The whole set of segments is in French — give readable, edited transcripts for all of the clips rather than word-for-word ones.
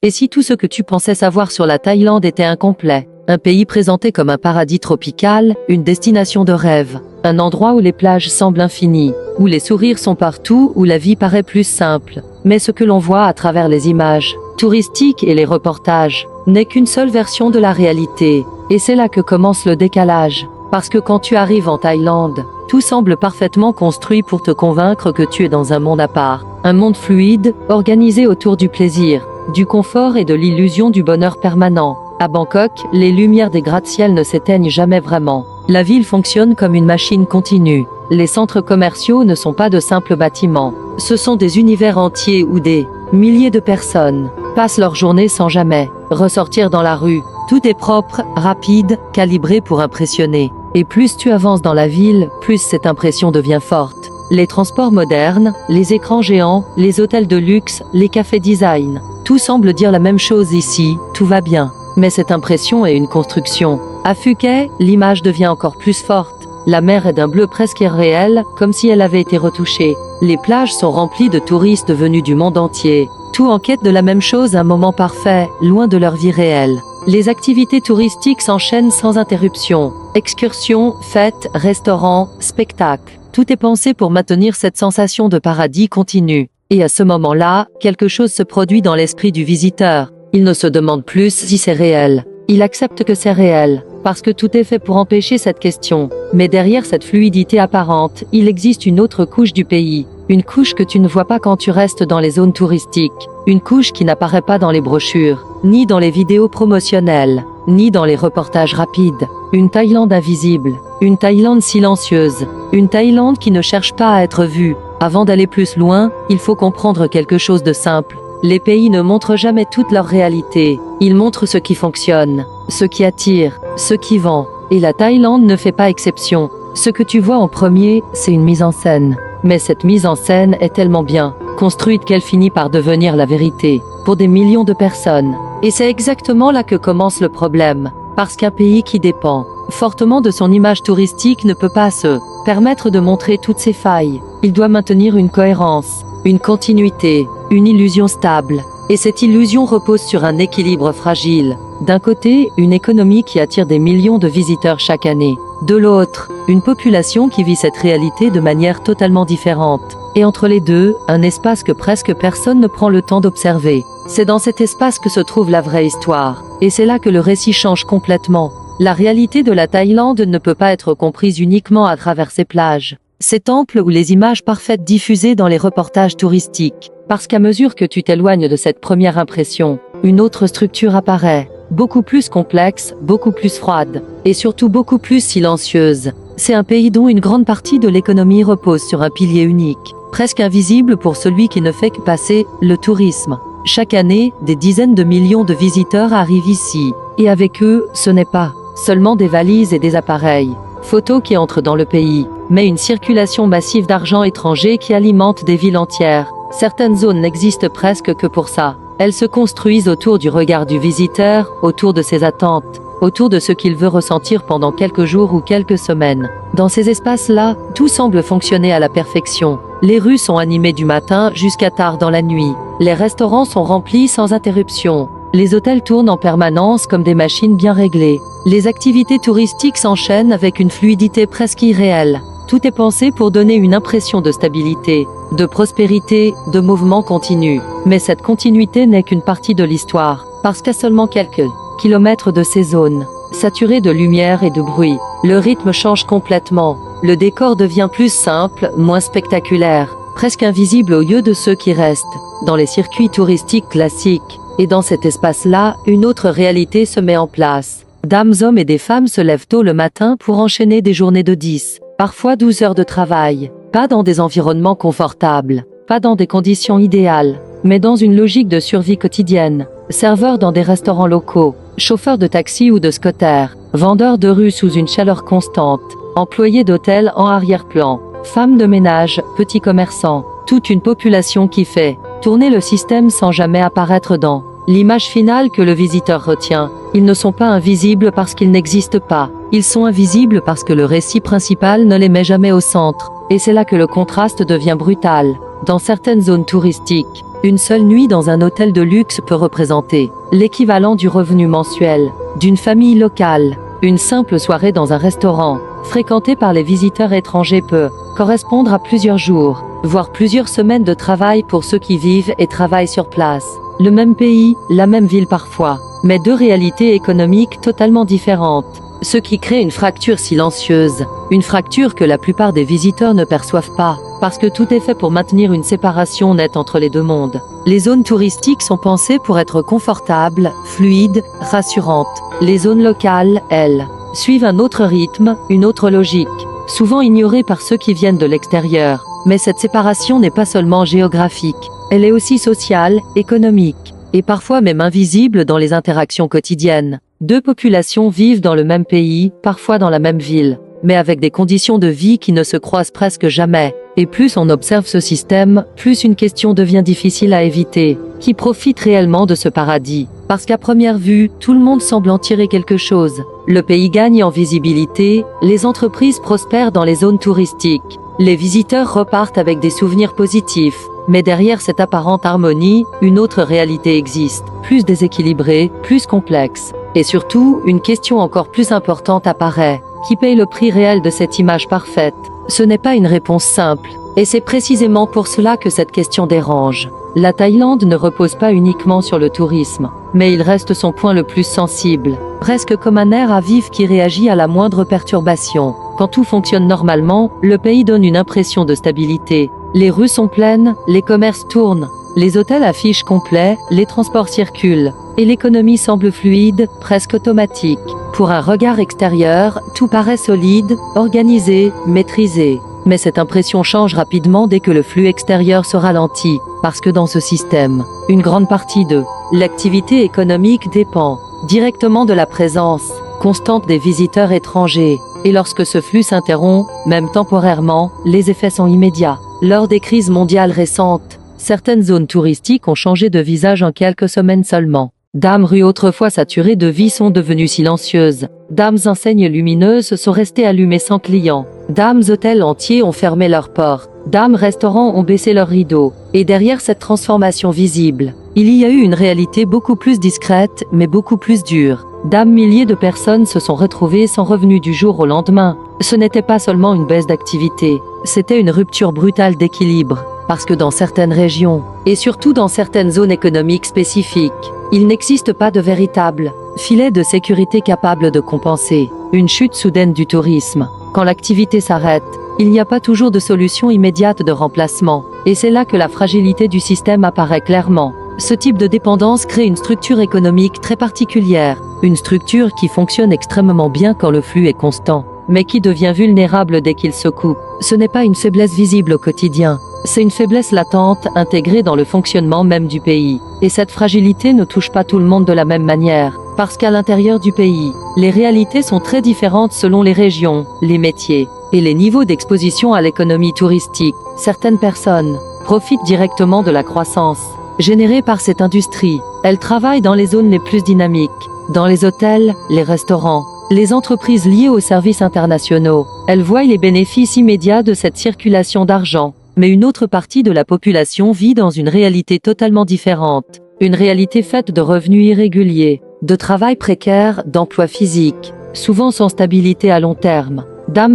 Et si tout ce que tu pensais savoir sur la Thaïlande était incomplet? Un pays présenté comme un paradis tropical, une destination de rêve, un endroit où les plages semblent infinies, où les sourires sont partout, où la vie paraît plus simple. Mais ce que l'on voit à travers les images touristiques et les reportages n'est qu'une seule version de la réalité. Et c'est là que commence le décalage. Parce que quand tu arrives en Thaïlande, tout semble parfaitement construit pour te convaincre que tu es dans un monde à part. Un monde fluide, organisé autour du plaisir, du confort et de l'illusion du bonheur permanent. À Bangkok, les lumières des gratte-ciel ne s'éteignent jamais vraiment. La ville fonctionne comme une machine continue. Les centres commerciaux ne sont pas de simples bâtiments. Ce sont des univers entiers où des milliers de personnes passent leur journée sans jamais ressortir dans la rue. Tout est propre, rapide, calibré pour impressionner. Et plus tu avances dans la ville, plus cette impression devient forte. Les transports modernes, les écrans géants, les hôtels de luxe, les cafés design. Tout semble dire la même chose ici, tout va bien. Mais cette impression est une construction. À Phuket, l'image devient encore plus forte. La mer est d'un bleu presque irréel, comme si elle avait été retouchée. Les plages sont remplies de touristes venus du monde entier. Tout en quête de la même chose, un moment parfait, loin de leur vie réelle. Les activités touristiques s'enchaînent sans interruption. Excursions, fêtes, restaurants, spectacles. Tout est pensé pour maintenir cette sensation de paradis continu. Et à ce moment-là, quelque chose se produit dans l'esprit du visiteur. Il ne se demande plus si c'est réel. Il accepte que c'est réel, parce que tout est fait pour empêcher cette question. Mais derrière cette fluidité apparente, il existe une autre couche du pays. Une couche que tu ne vois pas quand tu restes dans les zones touristiques. Une couche qui n'apparaît pas dans les brochures, ni dans les vidéos promotionnelles, ni dans les reportages rapides. Une Thaïlande invisible, une Thaïlande silencieuse, une Thaïlande qui ne cherche pas à être vue. Avant d'aller plus loin, il faut comprendre quelque chose de simple. Les pays ne montrent jamais toute leur réalité. Ils montrent ce qui fonctionne, ce qui attire, ce qui vend. Et la Thaïlande ne fait pas exception. Ce que tu vois en premier, c'est une mise en scène. Mais cette mise en scène est tellement bien construite qu'elle finit par devenir la vérité pour des millions de personnes. Et c'est exactement là que commence le problème. Parce qu'un pays qui dépend fortement de son image touristique ne peut pas se permettre de montrer toutes ses failles. Il doit maintenir une cohérence, une continuité, une illusion stable. Et cette illusion repose sur un équilibre fragile. D'un côté, une économie qui attire des millions de visiteurs chaque année. De l'autre, une population qui vit cette réalité de manière totalement différente. Et entre les deux, un espace que presque personne ne prend le temps d'observer. C'est dans cet espace que se trouve la vraie histoire. Et c'est là que le récit change complètement. La réalité de la Thaïlande ne peut pas être comprise uniquement à travers ses plages, ces temples ou les images parfaites diffusées dans les reportages touristiques. Parce qu'à mesure que tu t'éloignes de cette première impression, une autre structure apparaît, beaucoup plus complexe, beaucoup plus froide, et surtout beaucoup plus silencieuse. C'est un pays dont une grande partie de l'économie repose sur un pilier unique, presque invisible pour celui qui ne fait que passer, le tourisme. Chaque année, des dizaines de millions de visiteurs arrivent ici, et avec eux, ce n'est pas seulement des valises et des appareils photos qui entrent dans le pays, mais une circulation massive d'argent étranger qui alimente des villes entières. Certaines zones n'existent presque que pour ça. Elles se construisent autour du regard du visiteur, autour de ses attentes, autour de ce qu'il veut ressentir pendant quelques jours ou quelques semaines. Dans ces espaces-là, tout semble fonctionner à la perfection. Les rues sont animées du matin jusqu'à tard dans la nuit. Les restaurants sont remplis sans interruption. Les hôtels tournent en permanence comme des machines bien réglées. Les activités touristiques s'enchaînent avec une fluidité presque irréelle. Tout est pensé pour donner une impression de stabilité, de prospérité, de mouvement continu. Mais cette continuité n'est qu'une partie de l'histoire, parce qu'à seulement quelques kilomètres de ces zones, saturées de lumière et de bruit, le rythme change complètement. Le décor devient plus simple, moins spectaculaire, presque invisible aux yeux de ceux qui restent dans les circuits touristiques classiques. Et dans cet espace-là, une autre réalité se met en place. Dames, hommes et des femmes se lèvent tôt le matin pour enchaîner des journées de 10, parfois 12 heures de travail. Pas dans des environnements confortables, pas dans des conditions idéales, mais dans une logique de survie quotidienne. Serveurs dans des restaurants locaux, chauffeurs de taxi ou de scooter, vendeurs de rue sous une chaleur constante, employés d'hôtels en arrière-plan, femmes de ménage, petits commerçants, toute une population qui fait tourner le système sans jamais apparaître dans l'image finale que le visiteur retient. Ils ne sont pas invisibles parce qu'ils n'existent pas. Ils sont invisibles parce que le récit principal ne les met jamais au centre. Et c'est là que le contraste devient brutal. Dans certaines zones touristiques, Une seule nuit dans un hôtel de luxe peut représenter l'équivalent du revenu mensuel d'une famille locale. Une simple soirée dans un restaurant, fréquentée par les visiteurs étrangers, peut correspondre à plusieurs jours, voire plusieurs semaines de travail pour ceux qui vivent et travaillent sur place. Le même pays, la même ville parfois, mais deux réalités économiques totalement différentes. Ce qui crée une fracture silencieuse, une fracture que la plupart des visiteurs ne perçoivent pas, parce que tout est fait pour maintenir une séparation nette entre les deux mondes. Les zones touristiques sont pensées pour être confortables, fluides, rassurantes. Les zones locales, elles, suivent un autre rythme, une autre logique, souvent ignorée par ceux qui viennent de l'extérieur. Mais cette séparation n'est pas seulement géographique, elle est aussi sociale, économique, et parfois même invisible dans les interactions quotidiennes. Deux populations vivent dans le même pays, parfois dans la même ville, mais avec des conditions de vie qui ne se croisent presque jamais. Et plus on observe ce système, plus une question devient difficile à éviter. Qui profite réellement de ce paradis? Parce qu'à première vue, tout le monde semble en tirer quelque chose. Le pays gagne en visibilité, les entreprises prospèrent dans les zones touristiques. Les visiteurs repartent avec des souvenirs positifs. Mais derrière cette apparente harmonie, une autre réalité existe, plus déséquilibrée, plus complexe. Et surtout, une question encore plus importante apparaît. Qui paye le prix réel de cette image parfaite? Ce n'est pas une réponse simple. Et c'est précisément pour cela que cette question dérange. La Thaïlande ne repose pas uniquement sur le tourisme, mais il reste son point le plus sensible, presque comme un nerf à vif qui réagit à la moindre perturbation. Quand tout fonctionne normalement, le pays donne une impression de stabilité. Les rues sont pleines, les commerces tournent, les hôtels affichent complets, les transports circulent, et l'économie semble fluide, presque automatique. Pour un regard extérieur, tout paraît solide, organisé, maîtrisé. Mais cette impression change rapidement dès que le flux extérieur se ralentit, parce que dans ce système, une grande partie de l'activité économique dépend directement de la présence constante des visiteurs étrangers. Et lorsque ce flux s'interrompt, même temporairement, les effets sont immédiats. Lors des crises mondiales récentes, certaines zones touristiques ont changé de visage en quelques semaines seulement. Dames rues autrefois saturées de vie sont devenues silencieuses. Dames enseignes lumineuses sont restées allumées sans clients. Dames hôtels entiers ont fermé leurs portes. Dames restaurants ont baissé leurs rideaux. Et derrière cette transformation visible, il y a eu une réalité beaucoup plus discrète, mais beaucoup plus dure. Milliers de personnes se sont retrouvées sans revenus du jour au lendemain. Ce n'était pas seulement une baisse d'activité, c'était une rupture brutale d'équilibre. Parce que dans certaines régions, et surtout dans certaines zones économiques spécifiques, il n'existe pas de véritable filet de sécurité capable de compenser une chute soudaine du tourisme. Quand l'activité s'arrête, il n'y a pas toujours de solution immédiate de remplacement. Et c'est là que la fragilité du système apparaît clairement. Ce type de dépendance crée une structure économique très particulière, une structure qui fonctionne extrêmement bien quand le flux est constant, mais qui devient vulnérable dès qu'il se coupe. Ce n'est pas une faiblesse visible au quotidien, c'est une faiblesse latente intégrée dans le fonctionnement même du pays. Et cette fragilité ne touche pas tout le monde de la même manière, parce qu'à l'intérieur du pays, les réalités sont très différentes selon les régions, les métiers et les niveaux d'exposition à l'économie touristique. Certaines personnes profitent directement de la croissance générée par cette industrie. Elles travaillent dans les zones les plus dynamiques, dans les hôtels, les restaurants, les entreprises liées aux services internationaux. Elles voient les bénéfices immédiats de cette circulation d'argent. Mais une autre partie de la population vit dans une réalité totalement différente. Une réalité faite de revenus irréguliers, de travail précaire, d'emplois physiques, souvent sans stabilité à long terme.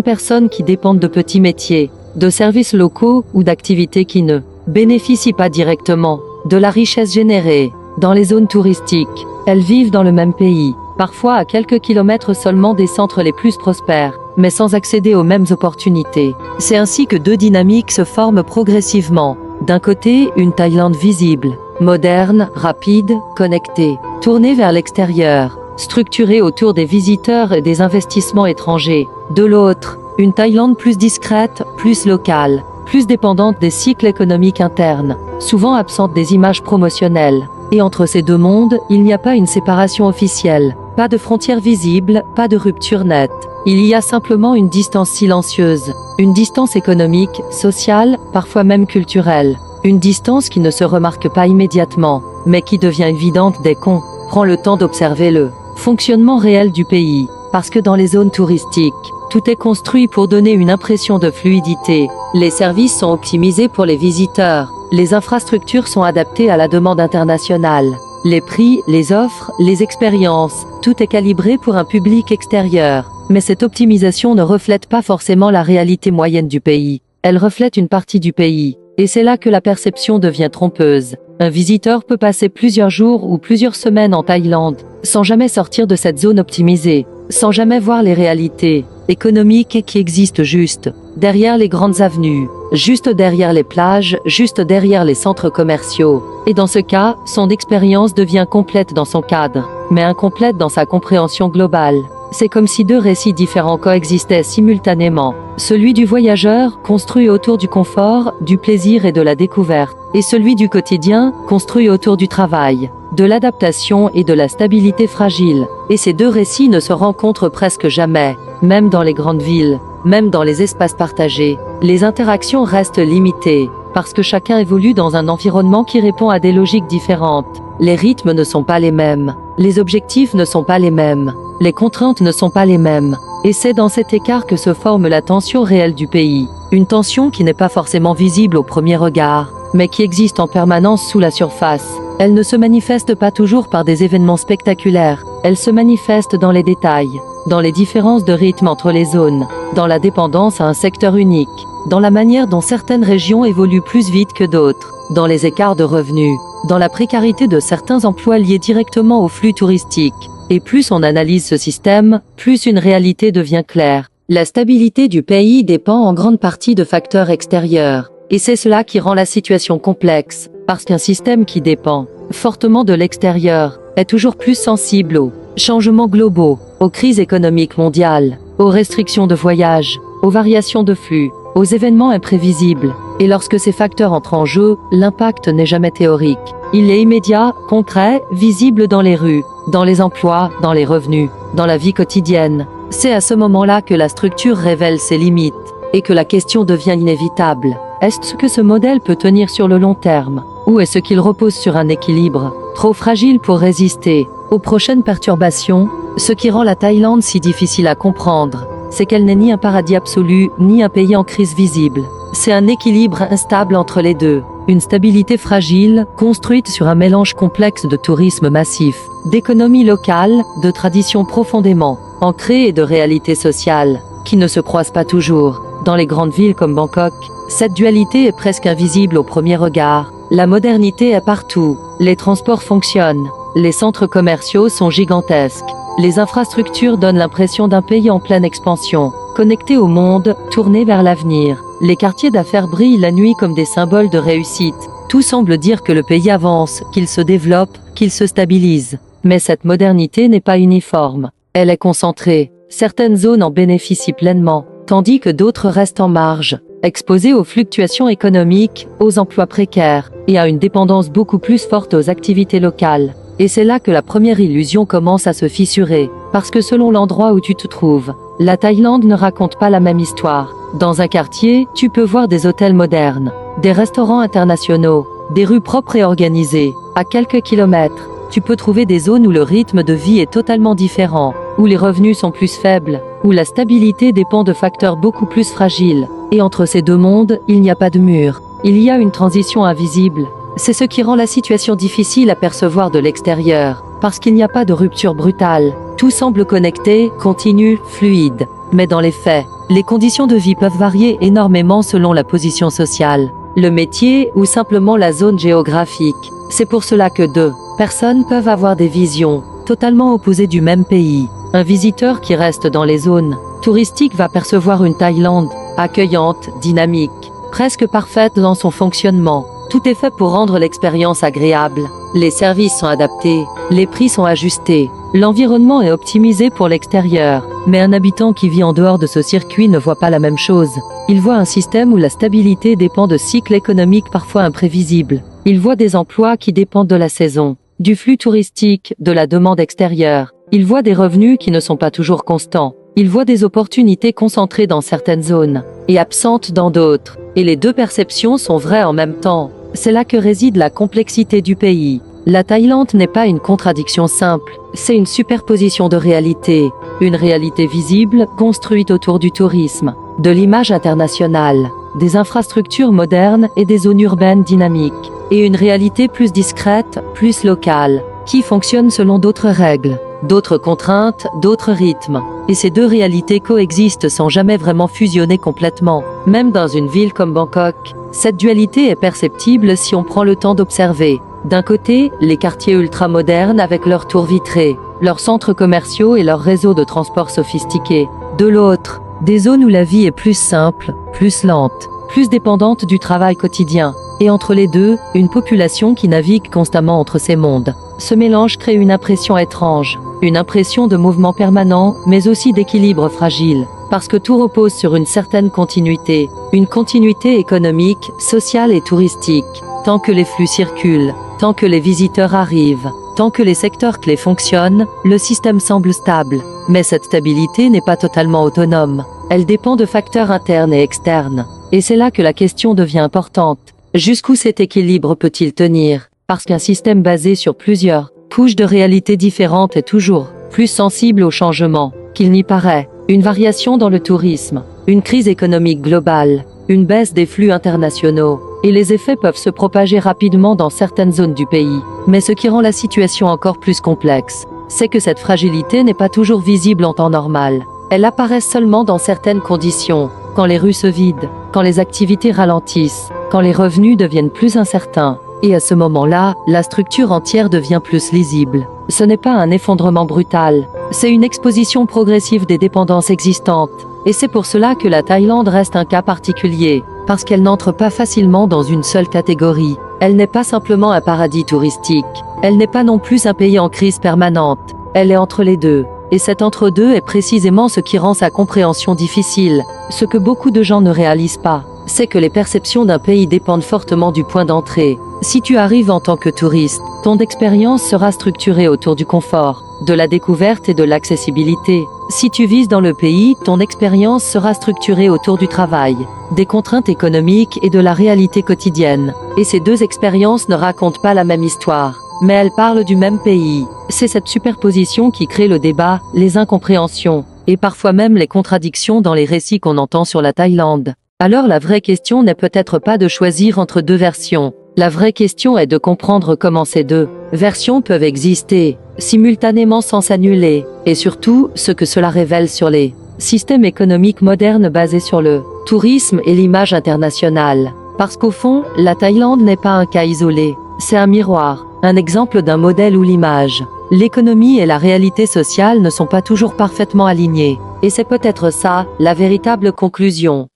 Personnes qui dépendent de petits métiers, de services locaux ou d'activités qui ne bénéficient pas directement de la richesse générée dans les zones touristiques. Elles vivent dans le même pays, parfois à quelques kilomètres seulement des centres les plus prospères, mais sans accéder aux mêmes opportunités. C'est ainsi que deux dynamiques se forment progressivement. D'un côté, une Thaïlande visible, moderne, rapide, connectée, tournée vers l'extérieur, structurée autour des visiteurs et des investissements étrangers. De l'autre, une Thaïlande plus discrète, plus locale, plus dépendante des cycles économiques internes, souvent absente des images promotionnelles. Et entre ces deux mondes, il n'y a pas une séparation officielle, pas de frontières visibles, pas de rupture nette. Il y a simplement une distance silencieuse, une distance économique, sociale, parfois même culturelle. Une distance qui ne se remarque pas immédiatement, mais qui devient évidente dès qu'on prend le temps d'observer le fonctionnement réel du pays. Parce que dans les zones touristiques, tout est construit pour donner une impression de fluidité. Les services sont optimisés pour les visiteurs, Les infrastructures sont adaptées à la demande internationale. Les prix, les offres, les expériences, tout est calibré pour un public extérieur. Mais cette optimisation ne reflète pas forcément la réalité moyenne du pays. Elle reflète une partie du pays. Et c'est là que la perception devient trompeuse. Un visiteur peut passer plusieurs jours ou plusieurs semaines en Thaïlande, sans jamais sortir de cette zone optimisée, sans jamais voir les réalités économiques qui existent juste derrière les grandes avenues, juste derrière les plages, juste derrière les centres commerciaux. Et dans ce cas, son expérience devient complète dans son cadre, mais incomplète dans sa compréhension globale. C'est comme si deux récits différents coexistaient simultanément. Celui du voyageur, construit autour du confort, du plaisir et de la découverte, et celui du quotidien, construit autour du travail, de l'adaptation et de la stabilité fragile. Et ces deux récits ne se rencontrent presque jamais, même dans les grandes villes, même dans les espaces partagés. Les interactions restent limitées, parce que chacun évolue dans un environnement qui répond à des logiques différentes. Les rythmes ne sont pas les mêmes, les objectifs ne sont pas les mêmes, les contraintes ne sont pas les mêmes. Et c'est dans cet écart que se forme la tension réelle du pays. Une tension qui n'est pas forcément visible au premier regard, mais qui existe en permanence sous la surface. Elle ne se manifeste pas toujours par des événements spectaculaires, elle se manifeste dans les détails, dans les différences de rythme entre les zones, dans la dépendance à un secteur unique, dans la manière dont certaines régions évoluent plus vite que d'autres, dans les écarts de revenus, dans la précarité de certains emplois liés directement au flux touristique. Et plus on analyse ce système, plus une réalité devient claire. La stabilité du pays dépend en grande partie de facteurs extérieurs. Et c'est cela qui rend la situation complexe, parce qu'un système qui dépend fortement de l'extérieur est toujours plus sensible aux changements globaux, aux crises économiques mondiales, aux restrictions de voyage, aux variations de flux, aux événements imprévisibles. Et lorsque ces facteurs entrent en jeu, l'impact n'est jamais théorique. Il est immédiat, concret, visible dans les rues, dans les emplois, dans les revenus, dans la vie quotidienne. C'est à ce moment-là que la structure révèle ses limites, et que la question devient inévitable. Est-ce que ce modèle peut tenir sur le long terme? Ou est-ce qu'il repose sur un équilibre trop fragile pour résister aux prochaines perturbations? Ce qui rend la Thaïlande si difficile à comprendre, c'est qu'elle n'est ni un paradis absolu, ni un pays en crise visible. C'est un équilibre instable entre les deux. Une stabilité fragile, construite sur un mélange complexe de tourisme massif, d'économie locale, de traditions profondément ancrées et de réalités sociales, qui ne se croisent pas toujours. Dans les grandes villes comme Bangkok, cette dualité est presque invisible au premier regard. La modernité est partout, les transports fonctionnent, les centres commerciaux sont gigantesques, les infrastructures donnent l'impression d'un pays en pleine expansion, connecté au monde, tourné vers l'avenir. Les quartiers d'affaires brillent la nuit comme des symboles de réussite. Tout semble dire que le pays avance, qu'il se développe, qu'il se stabilise. Mais cette modernité n'est pas uniforme. Elle est concentrée. Certaines zones en bénéficient pleinement, tandis que d'autres restent en marge, exposées aux fluctuations économiques, aux emplois précaires, et à une dépendance beaucoup plus forte aux activités locales. Et c'est là que la première illusion commence à se fissurer, parce que selon l'endroit où tu te trouves, la Thaïlande ne raconte pas la même histoire. Dans un quartier, tu peux voir des hôtels modernes, des restaurants internationaux, des rues propres et organisées. À quelques kilomètres, tu peux trouver des zones où le rythme de vie est totalement différent, où les revenus sont plus faibles, où la stabilité dépend de facteurs beaucoup plus fragiles. Et entre ces deux mondes, il n'y a pas de mur. Il y a une transition invisible. C'est ce qui rend la situation difficile à percevoir de l'extérieur, parce qu'il n'y a pas de rupture brutale. Tout semble connecté, continu, fluide. Mais dans les faits, les conditions de vie peuvent varier énormément selon la position sociale, le métier ou simplement la zone géographique. C'est pour cela que deux personnes peuvent avoir des visions totalement opposées du même pays. Un visiteur qui reste dans les zones touristiques va percevoir une Thaïlande accueillante, dynamique, presque parfaite dans son fonctionnement. Tout est fait pour rendre l'expérience agréable. Les services sont adaptés, les prix sont ajustés, l'environnement est optimisé pour l'extérieur. Mais un habitant qui vit en dehors de ce circuit ne voit pas la même chose. Il voit un système où la stabilité dépend de cycles économiques parfois imprévisibles. Il voit des emplois qui dépendent de la saison, du flux touristique, de la demande extérieure. Il voit des revenus qui ne sont pas toujours constants. Il voit des opportunités concentrées dans certaines zones et absentes dans d'autres. Et les deux perceptions sont vraies en même temps. C'est là que réside la complexité du pays. La Thaïlande n'est pas une contradiction simple, c'est une superposition de réalités. Une réalité visible, construite autour du tourisme, de l'image internationale, des infrastructures modernes et des zones urbaines dynamiques, et une réalité plus discrète, plus locale, qui fonctionne selon d'autres règles, d'autres contraintes, d'autres rythmes. Et ces deux réalités coexistent sans jamais vraiment fusionner complètement. Même dans une ville comme Bangkok, cette dualité est perceptible si on prend le temps d'observer. D'un côté, les quartiers ultramodernes avec leurs tours vitrées, leurs centres commerciaux et leurs réseaux de transport sophistiqués. De l'autre, des zones où la vie est plus simple, plus lente, plus dépendante du travail quotidien. Et entre les deux, une population qui navigue constamment entre ces mondes. Ce mélange crée une impression étrange, une impression de mouvement permanent, mais aussi d'équilibre fragile, parce que tout repose sur une certaine continuité, une continuité économique, sociale et touristique. Tant que les flux circulent, tant que les visiteurs arrivent, tant que les secteurs clés fonctionnent, le système semble stable. Mais cette stabilité n'est pas totalement autonome. Elle dépend de facteurs internes et externes. Et c'est là que la question devient importante. Jusqu'où cet équilibre peut-il tenir? Parce qu'un système basé sur plusieurs couches de réalités différentes est toujours plus sensible au changement qu'il n'y paraît. Une variation dans le tourisme, une crise économique globale, une baisse des flux internationaux, et les effets peuvent se propager rapidement dans certaines zones du pays. Mais ce qui rend la situation encore plus complexe, c'est que cette fragilité n'est pas toujours visible en temps normal. Elle apparaît seulement dans certaines conditions, quand les rues se vident, quand les activités ralentissent, quand les revenus deviennent plus incertains. Et à ce moment-là, la structure entière devient plus lisible. Ce n'est pas un effondrement brutal, c'est une exposition progressive des dépendances existantes. Et c'est pour cela que la Thaïlande reste un cas particulier, parce qu'elle n'entre pas facilement dans une seule catégorie. Elle n'est pas simplement un paradis touristique, elle n'est pas non plus un pays en crise permanente, elle est entre les deux. Et cet entre-deux est précisément ce qui rend sa compréhension difficile. Ce que beaucoup de gens ne réalisent pas, c'est que les perceptions d'un pays dépendent fortement du point d'entrée. Si tu arrives en tant que touriste, ton expérience sera structurée autour du confort, de la découverte et de l'accessibilité. Si tu vises dans le pays, ton expérience sera structurée autour du travail, des contraintes économiques et de la réalité quotidienne. Et ces deux expériences ne racontent pas la même histoire, mais elles parlent du même pays. C'est cette superposition qui crée le débat, les incompréhensions, et parfois même les contradictions dans les récits qu'on entend sur la Thaïlande. Alors la vraie question n'est peut-être pas de choisir entre deux versions. La vraie question est de comprendre comment ces deux versions peuvent exister, simultanément sans s'annuler, et surtout, ce que cela révèle sur les systèmes économiques modernes basés sur le tourisme et l'image internationale. Parce qu'au fond, la Thaïlande n'est pas un cas isolé, c'est un miroir, un exemple d'un modèle où l'image, l'économie et la réalité sociale ne sont pas toujours parfaitement alignées. Et c'est peut-être ça, la véritable conclusion.